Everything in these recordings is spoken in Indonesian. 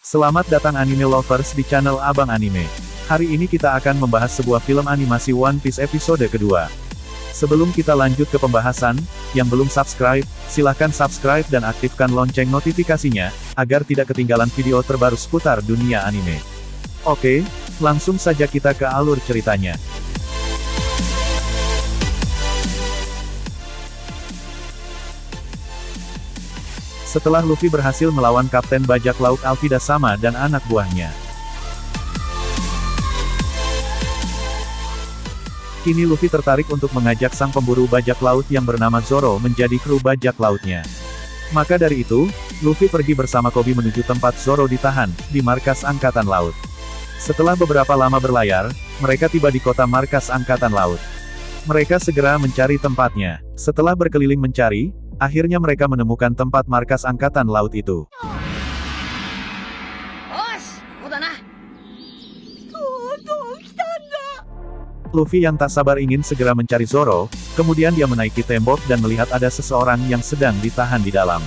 Selamat datang anime lovers di channel Abang Anime. Hari ini kita akan membahas sebuah film animasi One Piece episode kedua. Sebelum kita lanjut ke pembahasan, yang belum subscribe, silahkan subscribe dan aktifkan lonceng notifikasinya, agar tidak ketinggalan video terbaru seputar dunia anime. Oke, langsung saja kita ke alur ceritanya. Setelah Luffy berhasil melawan Kapten Bajak Laut Alvida Sama dan anak buahnya, kini Luffy tertarik untuk mengajak sang pemburu bajak laut yang bernama Zoro menjadi kru bajak lautnya. Maka dari itu, Luffy pergi bersama Koby menuju tempat Zoro ditahan, di markas Angkatan Laut. Setelah beberapa lama berlayar, mereka tiba di kota markas Angkatan Laut. Mereka segera mencari tempatnya. Setelah berkeliling mencari, akhirnya mereka menemukan tempat markas Angkatan Laut itu. Luffy yang tak sabar ingin segera mencari Zoro, kemudian dia menaiki tembok dan melihat ada seseorang yang sedang ditahan di dalam.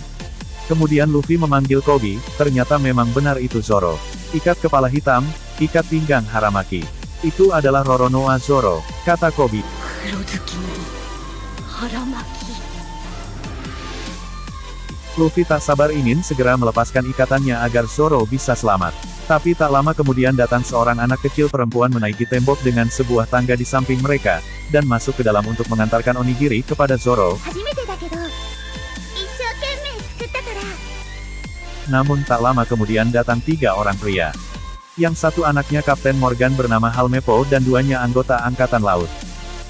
Kemudian Luffy memanggil Koby, ternyata memang benar itu Zoro. Ikat kepala hitam, ikat pinggang Haramaki. Itu adalah Roronoa Zoro, kata Koby. Luffy tak sabar ingin segera melepaskan ikatannya agar Zoro bisa selamat. Tapi tak lama kemudian datang seorang anak kecil perempuan menaiki tembok dengan sebuah tangga di samping mereka, dan masuk ke dalam untuk mengantarkan onigiri kepada Zoro. Namun tak lama kemudian datang 3 orang pria. Yang satu anaknya Kapten Morgan bernama Helmeppo dan duanya anggota Angkatan Laut.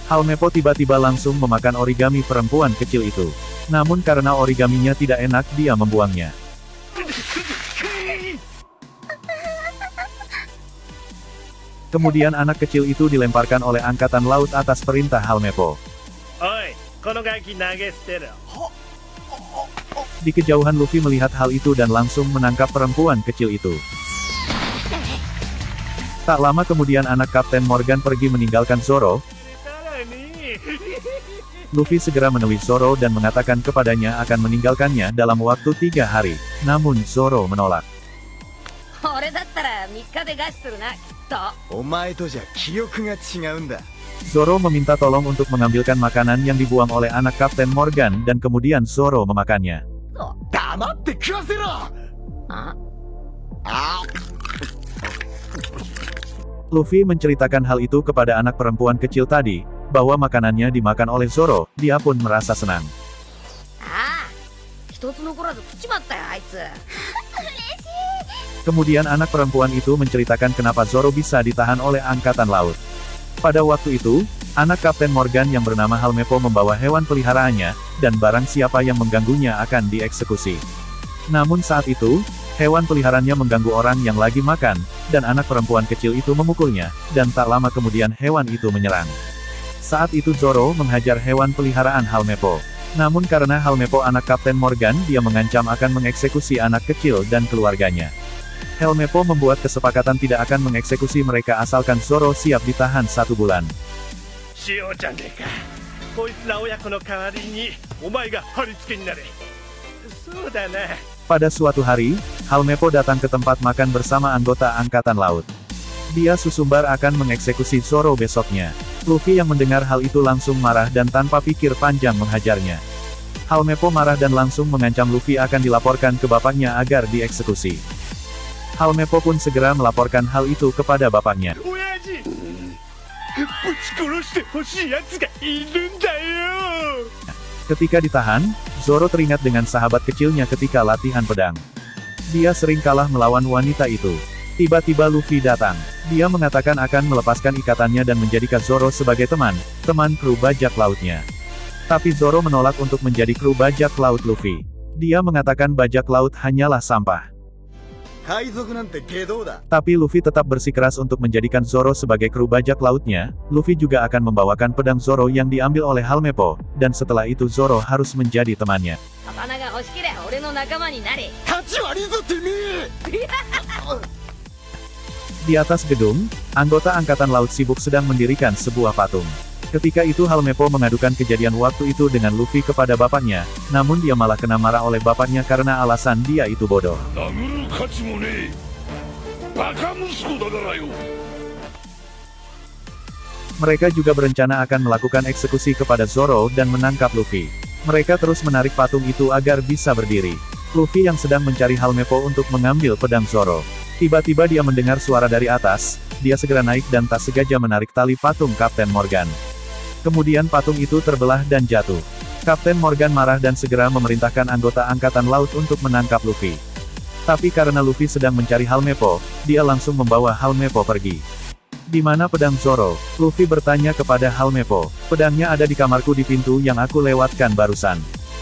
Helmeppo tiba-tiba langsung memakan origami perempuan kecil itu. Namun karena origaminya tidak enak dia membuangnya. Kemudian anak kecil itu dilemparkan oleh Angkatan Laut atas perintah Helmeppo. Di kejauhan Luffy melihat hal itu dan langsung menangkap perempuan kecil itu. Tak lama kemudian anak Kapten Morgan pergi meninggalkan Zoro. Luffy segera menemui Zoro dan mengatakan kepadanya akan meninggalkannya dalam waktu 3 hari. Namun Zoro menolak. Zoro meminta tolong untuk mengambilkan makanan yang dibuang oleh anak Kapten Morgan dan kemudian Zoro memakannya. Luffy menceritakan hal itu kepada anak perempuan kecil tadi, bahwa makanannya dimakan oleh Zoro, dia pun merasa senang. Kemudian anak perempuan itu menceritakan kenapa Zoro bisa ditahan oleh Angkatan Laut. Pada waktu itu, anak Kapten Morgan yang bernama Helmeppo membawa hewan peliharaannya, dan barang siapa yang mengganggunya akan dieksekusi. Namun saat itu, hewan peliharaannya mengganggu orang yang lagi makan, dan anak perempuan kecil itu memukulnya, dan tak lama kemudian hewan itu menyerang. Saat itu Zoro menghajar hewan peliharaan Helmeppo. Namun karena Helmeppo anak Kapten Morgan, dia mengancam akan mengeksekusi anak kecil dan keluarganya. Helmeppo membuat kesepakatan tidak akan mengeksekusi mereka asalkan Zoro siap ditahan 1 bulan. Pada suatu hari, Helmeppo datang ke tempat makan bersama anggota Angkatan Laut. Dia susumbar akan mengeksekusi Zoro besoknya. Luffy yang mendengar hal itu langsung marah dan tanpa pikir panjang menghajarnya. Helmeppo marah dan langsung mengancam Luffy akan dilaporkan ke bapaknya agar dieksekusi. Helmeppo pun segera melaporkan hal itu kepada bapaknya. Ketika ditahan, Zoro teringat dengan sahabat kecilnya ketika latihan pedang. Dia sering kalah melawan wanita itu. Tiba-tiba Luffy datang. Dia mengatakan akan melepaskan ikatannya dan menjadikan Zoro sebagai teman kru bajak lautnya. Tapi Zoro menolak untuk menjadi kru bajak laut Luffy. Dia mengatakan bajak laut hanyalah sampah. Tapi Luffy tetap bersikeras untuk menjadikan Zoro sebagai kru bajak lautnya. Luffy juga akan membawakan pedang Zoro yang diambil oleh Helmeppo, dan setelah itu Zoro harus menjadi temannya. Di atas gedung, anggota Angkatan Laut sibuk sedang mendirikan sebuah patung. Ketika itu Helmeppo mengadukan kejadian waktu itu dengan Luffy kepada bapaknya, namun dia malah kena marah oleh bapaknya karena alasan dia itu bodoh. Mereka juga berencana akan melakukan eksekusi kepada Zoro dan menangkap Luffy. Mereka terus menarik patung itu agar bisa berdiri. Luffy yang sedang mencari Helmeppo untuk mengambil pedang Zoro. Tiba-tiba dia mendengar suara dari atas, dia segera naik dan tak sengaja menarik tali patung Kapten Morgan. Kemudian patung itu terbelah dan jatuh. Kapten Morgan marah dan segera memerintahkan anggota Angkatan Laut untuk menangkap Luffy. Tapi karena Luffy sedang mencari Helmeppo, dia langsung membawa Helmeppo pergi. Di mana pedang Zoro? Luffy bertanya kepada Helmeppo. Pedangnya ada di kamarku di pintu yang aku lewatkan barusan.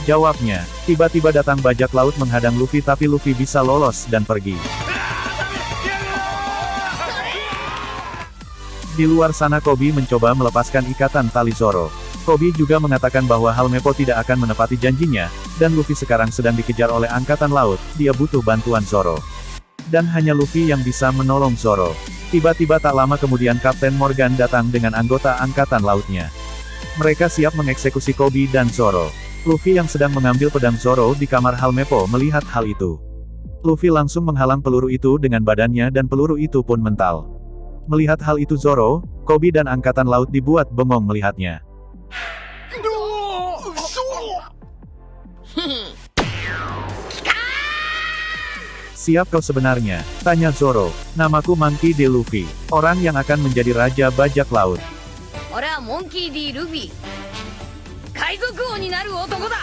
Jawabnya. Tiba-tiba datang bajak laut menghadang Luffy tapi Luffy bisa lolos dan pergi. Di luar sana Koby mencoba melepaskan ikatan tali Zoro. Koby juga mengatakan bahwa Helmeppo tidak akan menepati janjinya, dan Luffy sekarang sedang dikejar oleh Angkatan Laut, dia butuh bantuan Zoro. Dan hanya Luffy yang bisa menolong Zoro. Tiba-tiba tak lama kemudian Kapten Morgan datang dengan anggota Angkatan Lautnya. Mereka siap mengeksekusi Koby dan Zoro. Luffy yang sedang mengambil pedang Zoro di kamar Helmeppo melihat hal itu. Luffy langsung menghalang peluru itu dengan badannya dan peluru itu pun mental. Melihat hal itu Zoro, Koby dan Angkatan Laut dibuat bengong melihatnya. Siap kau sebenarnya? Tanya Zoro. Namaku Monkey D. Luffy. Orang yang akan menjadi Raja Bajak Laut. Monkey D. Luffy. 海賊王になる男だ。